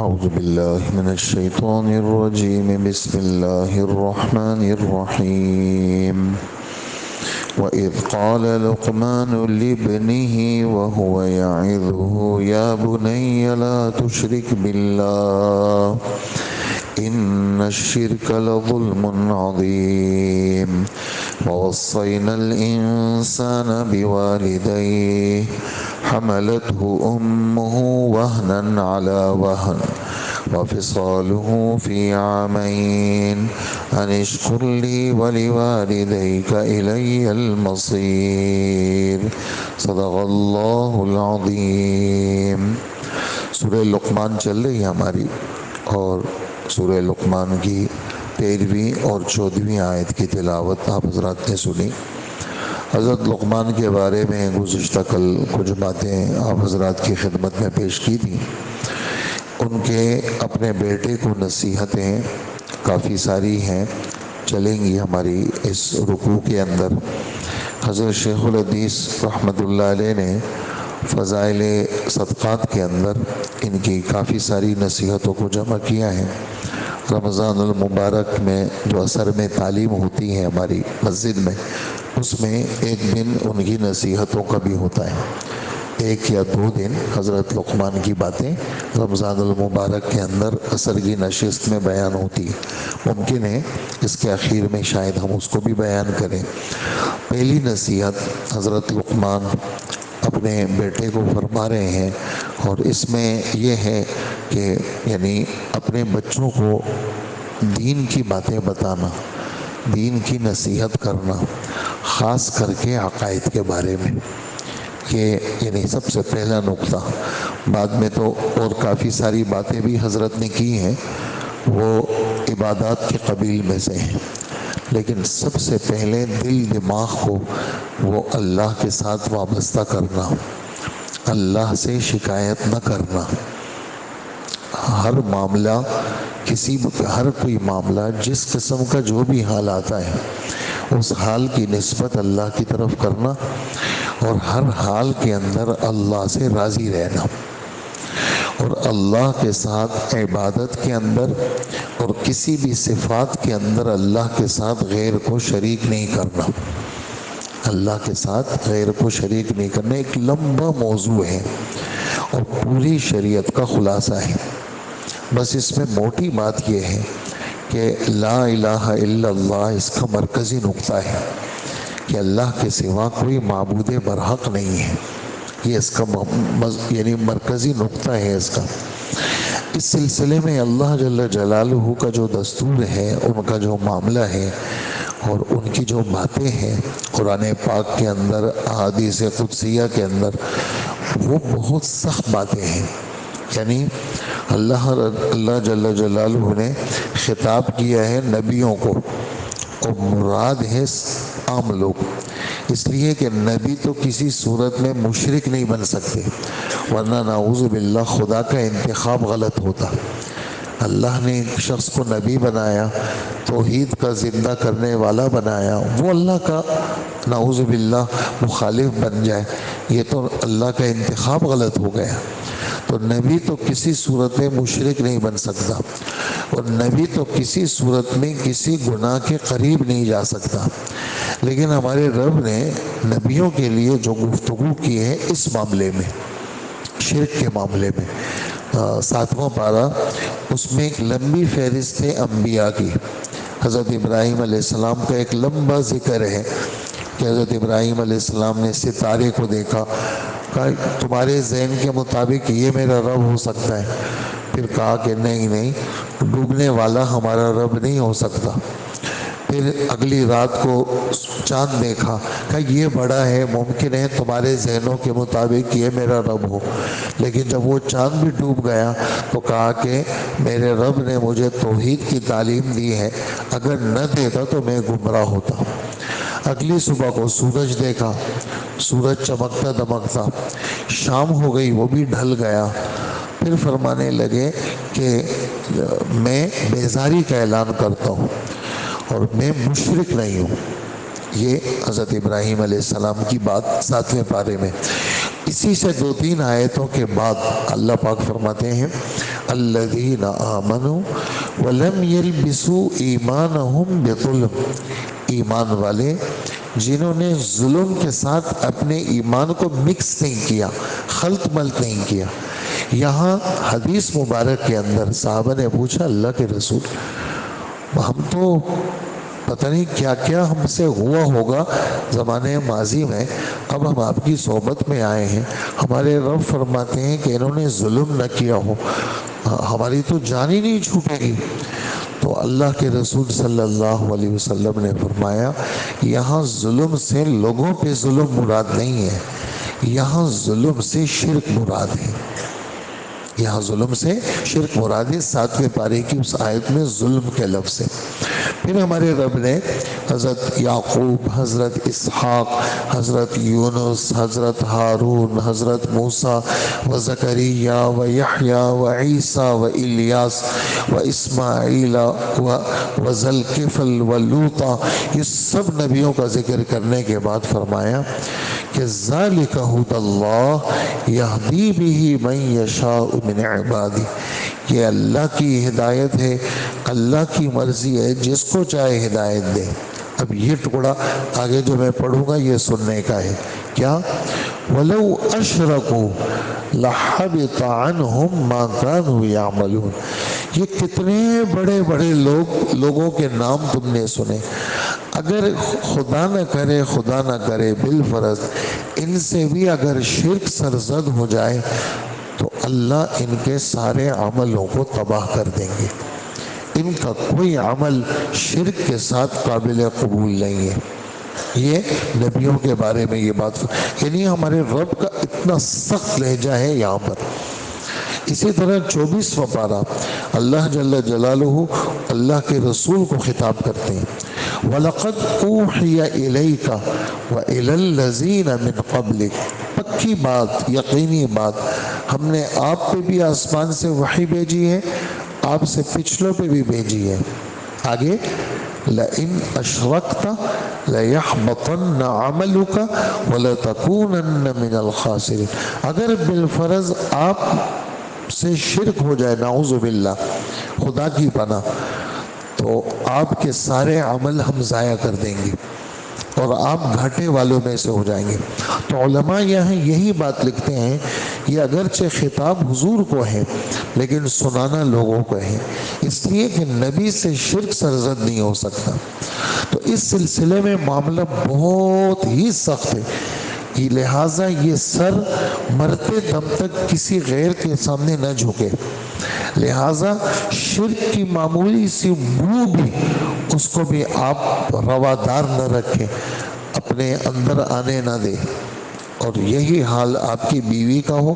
أعوذ بالله من الشيطان الرجيم. بسم الله الرحمن الرحيم. وإذ قال لقمان لابنه وهو يعظه يا بني لا تشرك بالله إن الشرك لظلم عظيم. ووصينا الإنسان بوالديه حملته أمه وهنا على وهن وفصاله في عامين أن اشكر لي ولوالديك إلي المصير. صدق اللہ العظیم. سورہ لقمان چل رہی ہے ہماری، اور سورہ لقمان کی 13ویں اور 14ویں آیت کی تلاوت آپ حضرات نے سنی. حضرت لقمان کے بارے میں گزشتہ کل کچھ باتیں آپ حضرات کی خدمت میں پیش کی تھیں. ان کے اپنے بیٹے کو نصیحتیں کافی ساری ہیں، چلیں گی ہماری اس رکوع کے اندر. حضرت شیخ الحدیث رحمۃ اللہ علیہ نے فضائل صدقات کے اندر ان کی کافی ساری نصیحتوں کو جمع کیا ہے. رمضان المبارک میں جو اثر میں تعلیم ہوتی ہے ہماری مسجد میں، اس میں ایک دن ان کی نصیحتوں کا بھی ہوتا ہے. 1 یا 2 دن حضرت لقمان کی باتیں رمضان المبارک کے اندر اثر کی نشست میں بیان ہوتی ہے. ممکن ہے اس کے اخیر میں شاید ہم اس کو بھی بیان کریں. پہلی نصیحت حضرت لقمان اپنے بیٹے کو فرما رہے ہیں، اور اس میں یہ ہے کہ یعنی اپنے بچوں کو دین کی باتیں بتانا، دین کی نصیحت کرنا، خاص کر کے عقائد کے بارے میں. یہ یعنی سب سے پہلا نقطہ. بعد میں تو اور کافی ساری باتیں بھی حضرت نے کی ہیں، وہ عبادات کے قبیل میں سے ہیں، لیکن سب سے پہلے دل دماغ کو وہ اللہ کے ساتھ وابستہ کرنا، اللہ سے شکایت نہ کرنا. ہر معاملہ ہر کوئی معاملہ جس قسم کا جو بھی حال آتا ہے، اس حال کی نسبت اللہ کی طرف کرنا، اور ہر حال کے اندر اللہ سے راضی رہنا، اور اللہ کے ساتھ عبادت کے اندر اور کسی بھی صفات کے اندر اللہ کے ساتھ غیر کو شریک نہیں کرنا. اللہ کے ساتھ غیر کو شریک نہیں کرنا ایک لمبا موضوع ہے اور پوری شریعت کا خلاصہ ہے. بس اس میں موٹی بات یہ ہے کہ لا الہ الا اللہ اس کا مرکزی نقطہ ہے کہ اللہ کے سوا کوئی معبود برحق نہیں ہے. یہ اس کا یعنی مرکزی نقطہ ہے اس کا. اس سلسلے میں اللہ جل جلالہ کا جو دستور ہے، ان کا جو معاملہ ہے اور ان کی جو باتیں ہیں قرآن پاک کے اندر، احادیث قدسیہ کے اندر، وہ بہت سخت باتیں ہیں. یعنی اللہ جل جلالہ نے خطاب کیا ہے نبیوں کو، اور مراد ہے عام لوگ، اس لیے کہ نبی تو کسی صورت میں مشرک نہیں بن سکتے، ورنہ نعوذ باللہ خدا کا انتخاب غلط ہوتا. اللہ نے ایک شخص کو نبی بنایا، توحید کا زندہ کرنے والا بنایا، وہ اللہ کا نعوذ باللہ مخالف بن جائے، یہ تو اللہ کا انتخاب غلط ہو گیا. تو نبی تو کسی صورت میں مشرک نہیں بن سکتا، اور نبی تو کسی صورت میں کسی گناہ کے قریب نہیں جا سکتا. لیکن ہمارے رب نے نبیوں کے لیے جو گفتگو کی ہے اس معاملے میں، شرک کے معاملے میں، 7واں پارہ، اس میں ایک لمبی فہرست ہے انبیاء کی. حضرت ابراہیم علیہ السلام کا ایک لمبا ذکر ہے کہ حضرت ابراہیم علیہ السلام نے ستارے کو دیکھا، کہا تمہارے ذہن کے مطابق یہ میرا رب ہو سکتا ہے؟ پھر کہا کہ نہیں، ڈوبنے والا ہمارا رب نہیں ہو سکتا. پھر اگلی رات کو چاند دیکھا، کہا یہ بڑا ہے، ممکن ہے تمہارے ذہنوں کے مطابق یہ میرا رب ہو. لیکن جب وہ چاند بھی ڈوب گیا تو کہا کہ میرے رب نے مجھے توحید کی تعلیم دی ہے، اگر نہ دیتا تو میں گمراہ ہوتا. اگلی صبح کو سورج دیکھا، سورج چمکتا دمکتا، شام ہو گئی، وہ بھی ڈھل گیا. پھر فرمانے لگے کہ میں بیزاری کا اعلان کرتا ہوں اور میں مشرک نہیں ہوں. یہ حضرت ابراہیم علیہ السلام کی بات 7ویں پارے میں. اسی سے 2-3 آیتوں کے بعد اللہ پاک فرماتے ہیں الذین آمنوا ولم یلبسوا ایمانہم بظلم، ایمان والے جنہوں نے ظلم کے ساتھ اپنے ایمان کو مکس نہیں کیا، خلط ملط نہیں کیا۔ یہاں حدیث مبارک کے اندر صحابہ نے پوچھا اللہ کے رسول، ہم تو پتہ نہیں کیا کیا ہم سے ہوا ہوگا زمانے ماضی میں، اب ہم آپ کی صحبت میں آئے ہیں، ہمارے رب فرماتے ہیں کہ انہوں نے ظلم نہ کیا ہو، ہماری تو جان ہی نہیں چھوٹے گی۔ تو اللہ کے رسول صلی اللہ علیہ وسلم نے فرمایا یہاں ظلم سے لوگوں پہ ظلم مراد نہیں ہے، یہاں ظلم سے شرک مراد ہے، یہاں ظلم سے شرک مراد ہے۔ 7ویں پارے کی اس آیت میں ظلم کے لفظ ہے۔ پھر ہمارے رب نے حضرت یعقوب، حضرت اسحاق، حضرت یونس، حضرت ہارون، حضرت موسیٰ و زکریا و یحییٰ و عیسیٰ و الیاس و اسماعیل و ذوالکفل و لوطا، یہ سب نبیوں کا ذکر کرنے کے بعد فرمایا کہ ذالک ھدی اللہ یہدی بہ من یشاء من عبادہ، یہ اللہ کی ہدایت ہے، اللہ کی مرضی ہے جس کو چاہے ہدایت دے۔ اب یہ ٹکڑا آگے جو میں پڑھوں گا یہ سننے کا ہے، کیا وَلَوْ أَشْرَكُوا لَحَبِطَ عَنْهُمْ مَا كَانُوا يَعْمَلُونَ، یہ کتنے بڑے بڑے لوگوں کے نام تم نے سنے، اگر خدا نہ کرے بالفرض ان سے بھی اگر شرک سرزد ہو جائے تو اللہ ان کے سارے عملوں کو تباہ کر دیں گے، ان کا کوئی عمل شرک کے ساتھ قابل قبول نہیں ہے۔ یہ نبیوں کے بارے میں یہ بات، یعنی ہمارے رب کا اتنا سخت لہجہ ہے یہاں پر۔ اسی طرح 24واں پارہ اللہ جل جلالہ اللہ کے رسول کو خطاب کرتے ہیں، وَلَقَدْ أُوحِيَ إِلَيْكَ وَإِلَى الَّذِينَ مِن قَبْلِكَ، پکی بات، یقینی بات، ہم نے آپ پہ بھی آسمان سے وحی بھیجی ہے، آپ سے پچھلوں پہ بھی بھیجی ہے۔ آگے لَإِنْ أَشْرَكْتَ لَيَحْبَطَنَّ عَمَلُكَ وَلَتَكُونَنَّ مِنَ الْخَاسِرِينَ، اگر بالفرض آپ سے شرک ہو جائے، نعوذ باللہ، خدا کی پناہ، تو آپ کے سارے عمل ہم ضائع کر دیں گے اور آپ گھاٹے والوں میں سے ہو جائیں گے۔ تو علماء یہاں یہی بات لکھتے ہیں، یہ اگرچہ خطاب حضور کو ہے لیکن سنانا لوگوں کو ہے، اس لیے کہ نبی سے شرک سرزد نہیں ہو سکتا۔ تو اس سلسلے میں معاملہ بہت ہی سخت ہے، لہٰذا یہ سر مرتے دم تک کسی غیر کے سامنے نہ جھکے، لہٰذا شرک کی معمولی سی بو بھی اس کو بھی آپ روادار نہ رکھیں، اپنے اندر آنے نہ دیں۔ اور یہی حال آپ کی بیوی کا ہو،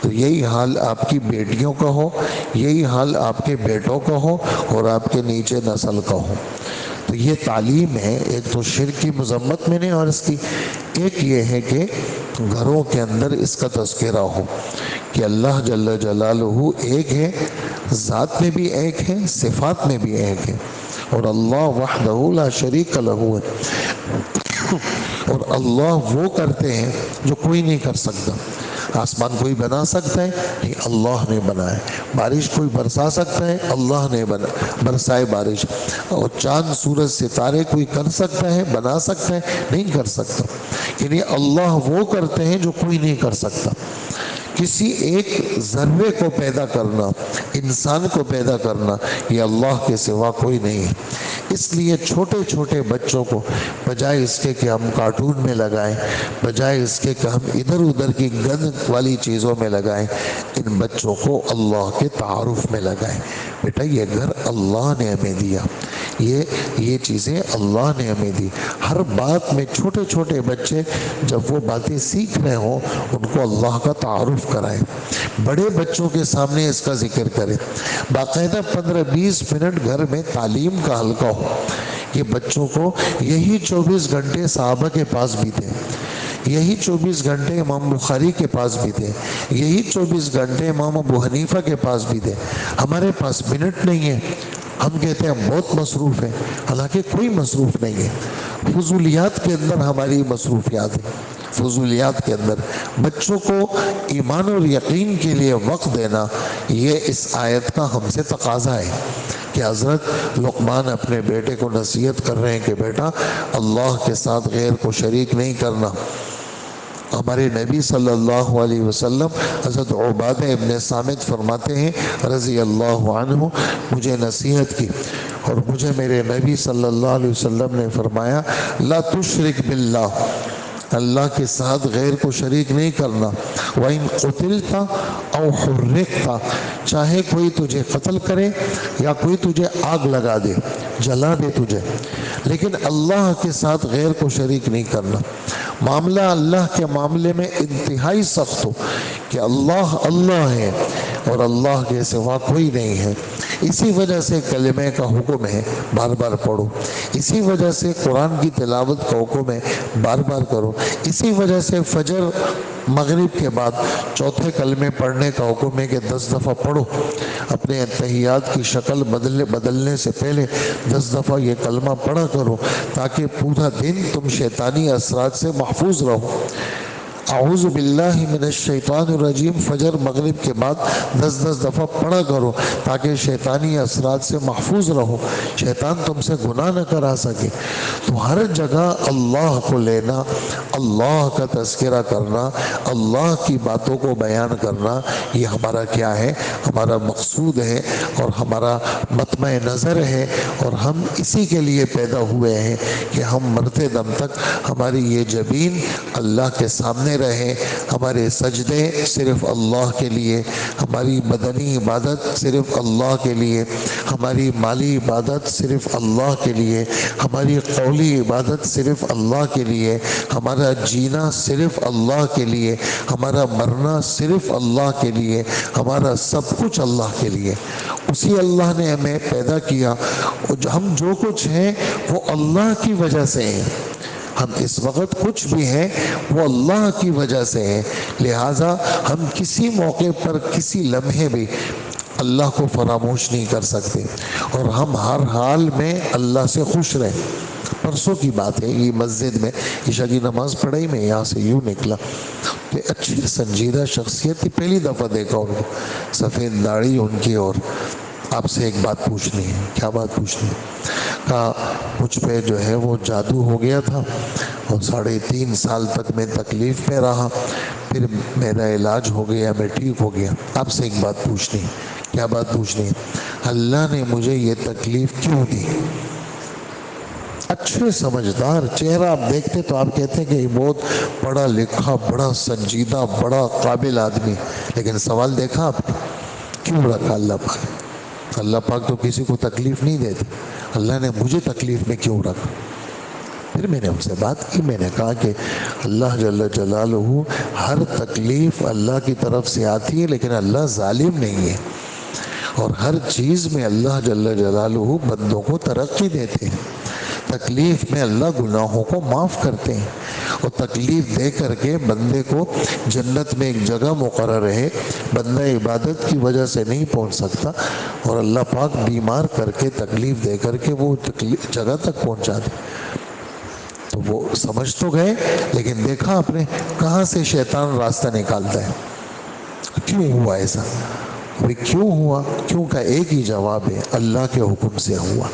تو یہی حال آپ کی بیٹیوں کا ہو، یہی حال آپ کے بیٹوں کا ہو اور آپ کے نیچے نسل کا ہو۔ تو یہ تعلیم ہے، ایک تو شرک کی مذمت میں نے عرض کی، ایک یہ ہے کہ گھروں کے اندر اس کا تذکرہ ہو کہ اللہ جل جلالہ ایک ہے، ذات میں بھی ایک ہے، صفات میں بھی ایک ہے، اور اللہ وحدہ لا شریک لہ ہے، اور اللہ وہ کرتے ہیں جو کوئی نہیں کر سکتا۔ آسمان کوئی بنا سکتا ہے؟ نہیں، اللہ نے بنایا۔ بارش کوئی برسا سکتا ہے؟ اللہ نے برسائے بارش۔ اور چاند سورج ستارے کوئی کر سکتا ہے، بنا سکتا ہے؟ نہیں کر سکتا۔ یعنی اللہ وہ کرتے ہیں جو کوئی نہیں کر سکتا۔ کسی ایک ذرے کو پیدا کرنا، انسان کو پیدا کرنا، یہ اللہ کے سوا کوئی نہیں ہے۔ اس لیے چھوٹے چھوٹے بچوں کو بجائے اس کے کہ ہم کارٹون میں لگائیں، بجائے اس کے کہ ہم ادھر ادھر کی گند والی چیزوں میں لگائیں، ان بچوں کو اللہ کے تعارف میں لگائیں۔ بیٹا یہ گھر اللہ نے ہمیں دیا، یہ چیزیں اللہ نے ہمیں دی۔ ہر بات میں چھوٹے چھوٹے بچے جب وہ باتیں سیکھ رہے ہوں ان کو اللہ کا تعارف کرائیں، بڑے بچوں کے سامنے اس کا ذکر کریں، باقاعدہ 15-20 منٹ گھر میں تعلیم کا حلقہ ہو۔ یہ بچوں کو یہی 24 گھنٹے صحابہ کے پاس بھی تھے، یہی 24 گھنٹے امام بخاری کے پاس بھی تھے، یہی 24 گھنٹے امام ابو حنیفہ کے پاس بھی تھے۔ ہمارے پاس منٹ نہیں ہے، ہم کہتے ہیں ہم بہت مصروف ہیں، حالانکہ کوئی مصروف نہیں ہے، فضولیات کے اندر ہماری مصروفیات ہیں۔ فضولیات کے اندر بچوں کو ایمان اور یقین کے لیے وقت دینا، یہ اس آیت کا ہم سے تقاضا ہے کہ حضرت لقمان اپنے بیٹے کو نصیحت کر رہے ہیں کہ بیٹا اللہ کے ساتھ غیر کو شریک نہیں کرنا۔ ہمارے نبی صلی اللہ علیہ وسلم حضرت عبادہ ابن صامت فرماتے ہیں رضی اللہ عنہ، مجھے نصیحت کی اور مجھے میرے نبی صلی اللہ علیہ وسلم نے فرمایا لا تشرک باللہ، اللہ کے ساتھ غیر کو شریک نہیں کرنا۔ وَإِن قُتِلْتَ أَوْ حُرِّقْتَ، چاہے کوئی تجھے قتل کرے یا کوئی تجھے آگ لگا دے، جلا دے تجھے، لیکن اللہ کے ساتھ غیر کو شریک نہیں کرنا۔ معاملہ اللہ کے معاملے میں انتہائی سخت ہو کہ اللہ اللہ ہے اور اللہ کے سوا کوئی نہیں ہے، اسی وجہ سے کلمہ کا حکم ہے بار بار پڑھو، اسی وجہ سے قرآن کی تلاوت کا حکم ہے بار بار کرو، اسی وجہ سے فجر مغرب کے بعد چوتھے کلمے پڑھنے کا حکم ہے کہ 10 دفعہ پڑھو، اپنے تحیات کی شکل بدلنے سے پہلے 10 دفعہ یہ کلمہ پڑھا کرو تاکہ پورا دن تم شیطانی اثرات سے محفوظ رہو۔ اعوذ باللہ من الشیطان الرجیم فجر مغرب کے بعد 10 دفعہ پڑھا کرو تاکہ شیطانی اثرات سے محفوظ رہو، شیطان تم سے گناہ نہ کرا سکے۔ تو ہر جگہ اللہ کو لینا، اللہ کا تذکرہ کرنا، اللہ کی باتوں کو بیان کرنا، یہ ہمارا کیا ہے؟ ہمارا مقصود ہے اور ہمارا مطمع نظر ہے، اور ہم اسی کے لیے پیدا ہوئے ہیں کہ ہم مرتے دم تک ہماری یہ جبین اللہ کے سامنے رہے، ہمارے سجدے صرف اللہ کے لیے، ہماری بدنی عبادت صرف اللہ کے لیے، ہماری مالی عبادت صرف اللہ کے لیے، ہماری قولی عبادت صرف اللہ کے لیے، ہمارا جینا صرف اللہ کے لیے، ہمارا مرنا صرف اللہ کے لیے، ہمارا سب کچھ اللہ کے لیے۔ اسی اللہ نے ہمیں پیدا کیا، ہم جو کچھ ہیں وہ اللہ کی وجہ سے ہیں، ہم اس وقت کچھ بھی ہیں وہ اللہ کی وجہ سے ہے، لہٰذا ہم کسی موقع پر کسی لمحے بھی اللہ کو فراموش نہیں کر سکتے، اور ہم ہر حال میں اللہ سے خوش رہیں۔ پرسوں کی بات ہے، یہ مسجد میں عشاء کی نماز پڑھائی میں یہاں سے یوں نکلا کہ اچھی سنجیدہ شخصیت تھی، پہلی دفعہ دیکھا ان کو، سفید داڑھی ان کی، اور آپ سے ایک بات پوچھنی ہے۔ کیا بات پوچھنی ہے؟ کہا مجھ پہ جو ہے وہ جادو ہو گیا تھا اور 3.5 سال تک میں تکلیف میں رہا، پھر میرا علاج ہو گیا، میں ٹھیک ہو گیا، آپ سے ایک بات پوچھنی ہے۔ کیا بات پوچھنی ہے؟ اللہ نے مجھے یہ تکلیف کیوں دی؟ اچھے سمجھدار چہرہ آپ دیکھتے تو آپ کہتے ہیں کہ یہ بہت پڑھا لکھا، بڑا سنجیدہ، بڑا قابل آدمی، لیکن سوال دیکھا آپ نے کیوں رکھا اللہ پاک؟ اللہ پاک تو کسی کو تکلیف نہیں دیتے، اللہ نے مجھے تکلیف میں کیوں رکھا؟ پھر میں نے ان سے بات کی، میں نے کہا کہ اللہ جل جلالہ ہر تکلیف اللہ کی طرف سے آتی ہے، لیکن اللہ ظالم نہیں ہے، اور ہر چیز میں اللہ جل جلالہ بندوں کو ترقی دیتے ہیں۔ تکلیف میں اللہ گناہوں کو معاف کرتے ہیں، اور تکلیف دے کر کے بندے کو جنت میں ایک جگہ مقرر ہے، بندہ عبادت کی وجہ سے نہیں پہنچ سکتا، اور اللہ پاک بیمار کر کے تکلیف دے کر کے وہ جگہ تک پہنچا دے۔ تو وہ سمجھ تو گئے، لیکن دیکھا آپ نے کہاں سے شیطان راستہ نکالتا ہے؟ کیوں ہوا ایسا؟ کیوں ہوا؟ کیوں کا ایک ہی جواب ہے، اللہ کے حکم سے ہوا،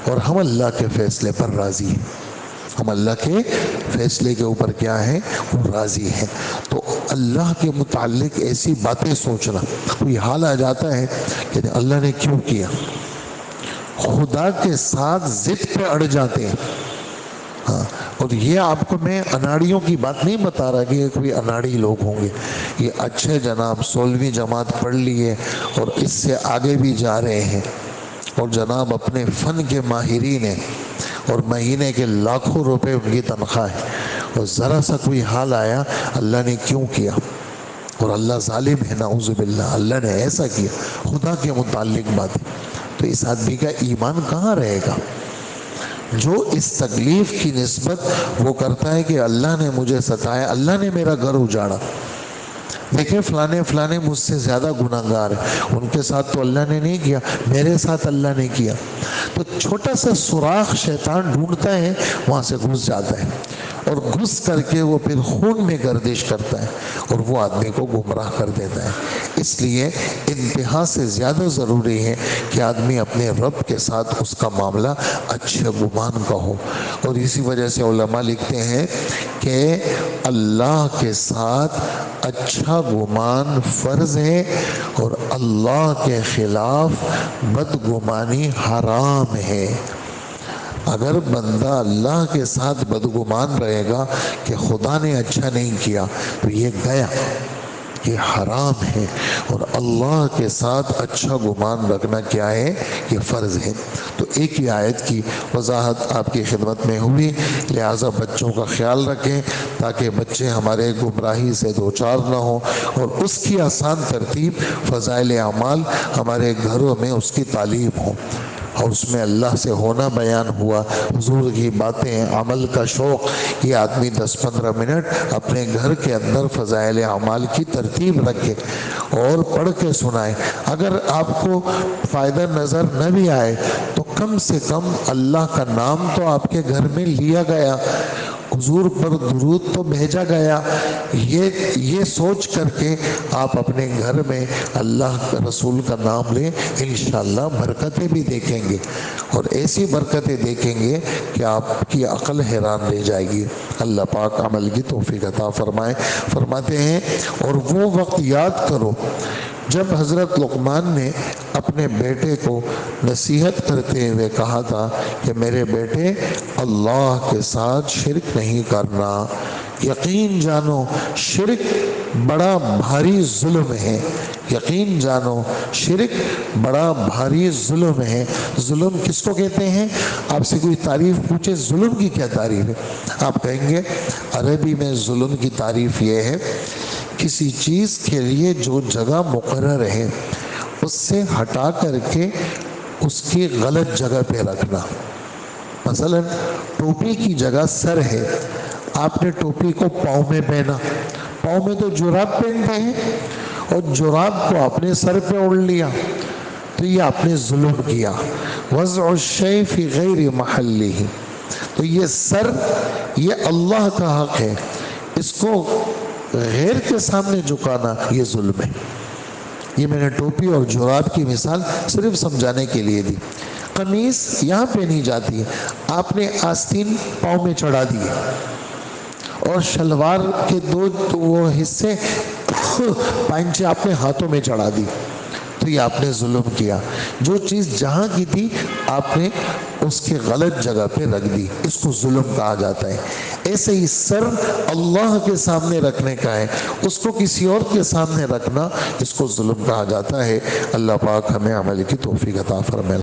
اور ہم اللہ کے فیصلے پر راضی ہیں، ہم اللہ کے فیصلے کے اوپر کیا ہیں؟ وہ راضی ہیں۔ تو اللہ کے متعلق ایسی باتیں سوچنا، کوئی حال آ جاتا ہے کہ اللہ نے کیوں کیا، خدا کے ساتھ ضد پہ اڑ جاتے ہیں۔ ہاں، اور یہ آپ کو میں اناڑیوں کی بات نہیں بتا رہا کہ یہ کوئی اناڑی لوگ ہوں گے، یہ اچھے جناب 16ویں جماعت پڑھ لیے اور اس سے آگے بھی جا رہے ہیں، اور جناب اپنے فن کے ماہرین ہیں، اور مہینے کے لاکھوں روپے ان کی تنخواہ ہے، اور ذرا سا کوئی حال آیا اللہ نے کیوں کیا، اور اللہ ظالم ہے نعوذ باللہ، اللہ نے ایسا کیا، خدا کے متعلق باتیں، تو اس آدمی کا ایمان کہاں رہے گا؟ جو اس تکلیف کی نسبت وہ کرتا ہے کہ اللہ نے مجھے ستایا، اللہ نے میرا گھر اجاڑا، دیکھیں فلانے مجھ سے زیادہ گناہگار ہے، ان کے ساتھ تو اللہ نے نہیں کیا، میرے ساتھ اللہ نے کیا. تو چھوٹا سا سوراخ شیطان ڈھونڈتا ہے، وہاں سے گھس جاتا ہے، اور گھس کر کے وہ پھر خون میں گردش کرتا ہے اور وہ آدمی کو گمراہ کر دیتا ہے. اس لیے انتہا سے زیادہ ضروری ہے کہ آدمی اپنے رب کے ساتھ اس کا معاملہ اچھے گمان کا ہو. اور اسی وجہ سے علماء لکھتے ہیں کہ اللہ کے ساتھ اچھا گمان فرض ہے، اور اللہ کے خلاف بدگمانی حرام ہے. اگر بندہ اللہ کے ساتھ بدگمان رہے گا کہ خدا نے اچھا نہیں کیا تو یہ گیا، یہ حرام ہے. اور اللہ کے ساتھ اچھا گمان رکھنا کیا ہے؟ یہ فرض ہے. تو ایک ہی آیت کی وضاحت آپ کی خدمت میں ہوئی، لہٰذا بچوں کا خیال رکھیں تاکہ بچے ہمارے گمراہی سے دوچار نہ ہوں. اور اس کی آسان ترتیب فضائل اعمال ہمارے گھروں میں اس کی تعلیم ہو، اور اس میں اللہ سے ہونا بیان ہوا، حضور کی باتیں، عمل کا شوق. یہ آدمی 10-15 منٹ اپنے گھر کے اندر فضائل اعمال کی ترتیب رکھے اور پڑھ کے سنائے. اگر آپ کو فائدہ نظر نہ بھی آئے تو کم سے کم اللہ کا نام تو آپ کے گھر میں لیا گیا، حضور پر درود تو بھیجا گیا. یہ سوچ کر کے آپ اپنے گھر میں اللہ کا رسول کا نام لیں، انشاءاللہ برکتیں بھی دیکھیں گے، اور ایسی برکتیں دیکھیں گے کہ آپ کی عقل حیران رہ جائے گی. اللہ پاک عمل کی توفیق عطا فرمائے. فرماتے ہیں اور وہ وقت یاد کرو جب حضرت لقمان نے اپنے بیٹے کو نصیحت کرتے ہوئے کہا تھا کہ میرے بیٹے اللہ کے ساتھ شرک نہیں کرنا. یقین جانو شرک بڑا بھاری ظلم ہے. یقین جانو شرک بڑا بھاری ظلم ہے. ظلم کس کو کہتے ہیں؟ آپ سے کوئی تعریف پوچھے ظلم کی کیا تعریف ہے، آپ کہیں گے عربی میں ظلم کی تعریف یہ ہے کسی چیز کے لیے جو جگہ مقرر ہے اس سے ہٹا کر کے اس کی غلط جگہ پہ رکھنا. مثلا ٹوپی کی جگہ سر ہے، آپ نے ٹوپی کو پاؤں میں پہنا، پاؤں میں تو جراب پہنتے ہیں، اور جراب کو اپنے سر پہ اوڑھ لیا، تو یہ آپ نے ظلم کیا. وضع الشیء فی غیر محلہ، تو یہ سر یہ اللہ کا حق ہے، اس کو غیر کے سامنے جھکانا یہ ظلم ہے. یہ میں نے ٹوپی اور جراب کی مثال صرف سمجھانے کے لیے دی. قمیص یہاں پہنی جاتی ہے، آپ نے آستین پاؤں میں چڑھا دی، اور شلوار کے دو وہ حصے پائنچے آپ نے ہاتھوں میں چڑھا دی، تو یہ آپ نے ظلم کیا. جو چیز جہاں کی تھی آپ نے اس کی غلط جگہ پہ رکھ دی، اس کو ظلم کہا جاتا ہے. ایسے ہی سر اللہ کے سامنے رکھنے کا ہے، اس کو کسی اور کے سامنے رکھنا اس کو ظلم کہا جاتا ہے. اللہ پاک ہمیں عمل کی توفیق عطا فرمائے.